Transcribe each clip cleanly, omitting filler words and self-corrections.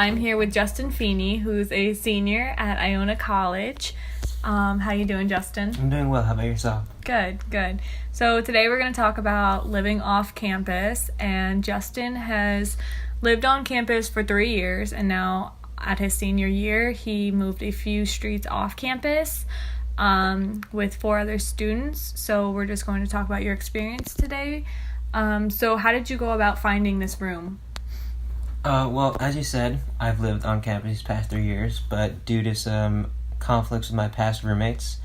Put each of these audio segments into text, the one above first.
I'm here with Justin Feeney, who's a senior at Iona College. How you doing, Justin? I'm doing well. How about yourself? Good. So today we're going to talk about living off campus, and Justin has lived on campus for 3 years, and now at his senior year, he moved a few streets off campus with 4 other students. So we're just going to talk about your experience today. So how did you go about finding this room? Well, as you said, I've lived on campus these past 3 years, but due to some conflicts with my past roommates,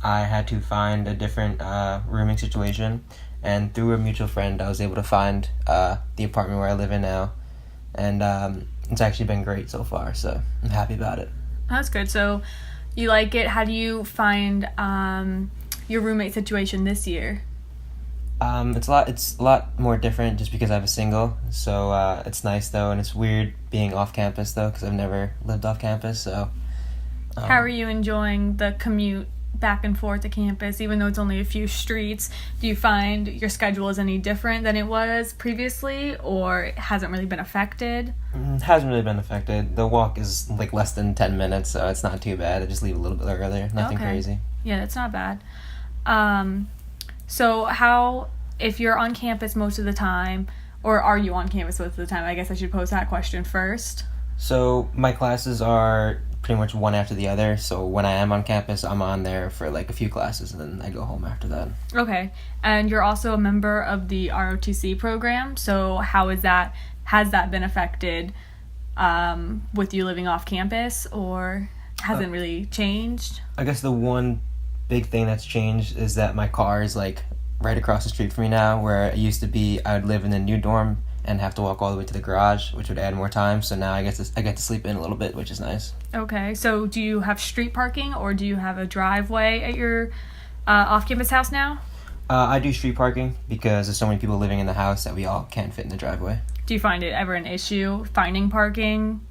I had to find a different rooming situation, and through a mutual friend, I was able to find the apartment where I live in now, and it's actually been great so far, so I'm happy about it. That's good. So you like it. How do you find your roommate situation this year? It's a lot more different just because I have a single, so it's nice though, and it's weird being off campus though because I've never lived off campus. So how are you enjoying the commute back and forth to campus, even though it's only a few streets? Do you find your schedule is any different than it was previously, or it hasn't really been affected? It hasn't really been affected. The walk is like less than 10 minutes, so it's not too bad. I just leave a little bit earlier. Nothing crazy. Yeah, that's not bad. So how, if you're on campus most of the time, or are you on campus most of the time? I guess I should pose that question first. So my classes are pretty much one after the other. So when I am on campus, I'm on there for like a few classes, and then I go home after that. Okay. And you're also a member of the ROTC program. So how is that? Has that been affected with you living off campus, or hasn't really changed? I guess the one big thing that's changed is that my car is like right across the street from me now, where it used to be I would live in a new dorm and have to walk all the way to the garage, which would add more time. So now I get to sleep in a little bit, which is nice. Okay, so do you have street parking, or do you have a driveway at your off-campus house now? I do street parking because there's so many people living in the house that we all can't fit in the driveway. Do you find it ever an issue finding parking?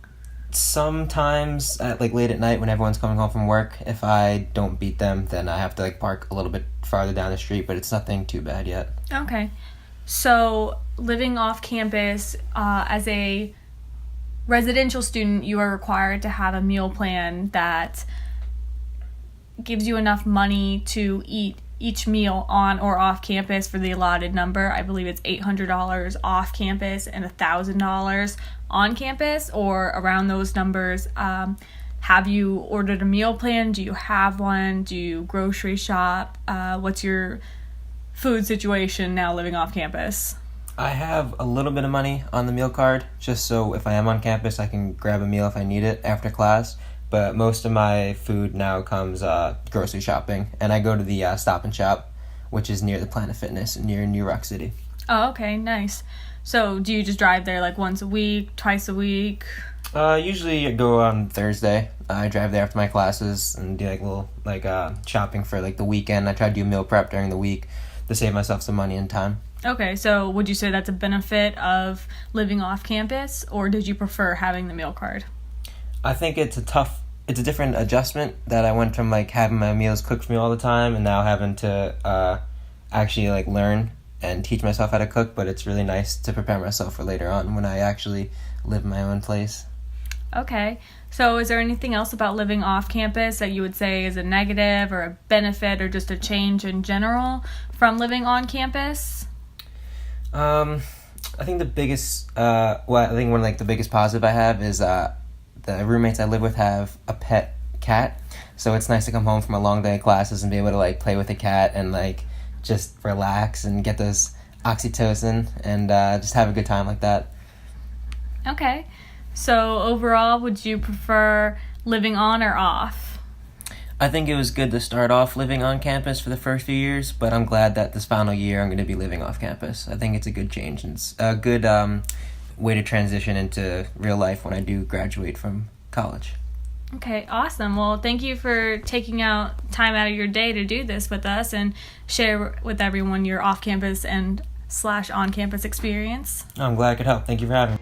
Sometimes at like late at night when everyone's coming home from work, if I don't beat them, then I have to like park a little bit farther down the street, but it's nothing too bad yet. Okay. So living off campus, as a residential student, you are required to have a meal plan that gives you enough money to eat each meal on or off campus for the allotted number. I believe it's $800 off campus and $1,000 on campus, or around those numbers. Have you ordered a meal plan? Do you have one? Do you grocery shop? What's your food situation now living off campus? I have a little bit of money on the meal card, just so if I am on campus, I can grab a meal if I need it after class. But most of my food now comes grocery shopping, and I go to the Stop and Shop, which is near the Planet Fitness near New Rock City. Oh, okay, nice. So do you just drive there like once a week, twice a week? Usually I go on Thursday. I drive there after my classes and do like little shopping for like the weekend. I try to do meal prep during the week to save myself some money and time. Okay, so would you say that's a benefit of living off campus, or did you prefer having the meal card? I think it's a different adjustment that I went from like having my meals cooked for me all the time and now having to actually like learn and teach myself how to cook, but it's really nice to prepare myself for later on when I actually live in my own place. Okay, so is there anything else about living off campus that you would say is a negative or a benefit or just a change in general from living on campus? I think the biggest, I think one of like the biggest positive I have is the roommates I live with have a pet cat, so it's nice to come home from a long day of classes and be able to like play with a cat and like just relax and get those oxytocin and just have a good time like that. Okay, so overall, would you prefer living on or off? I think it was good to start off living on campus for the first few years, but I'm glad that this final year I'm going to be living off campus. I think it's a good change, and it's a good way to transition into real life when I do graduate from college. Okay, awesome. Well, thank you for taking out time out of your day to do this with us and share with everyone your off-campus and / on-campus experience. I'm glad I could help. Thank you for having me.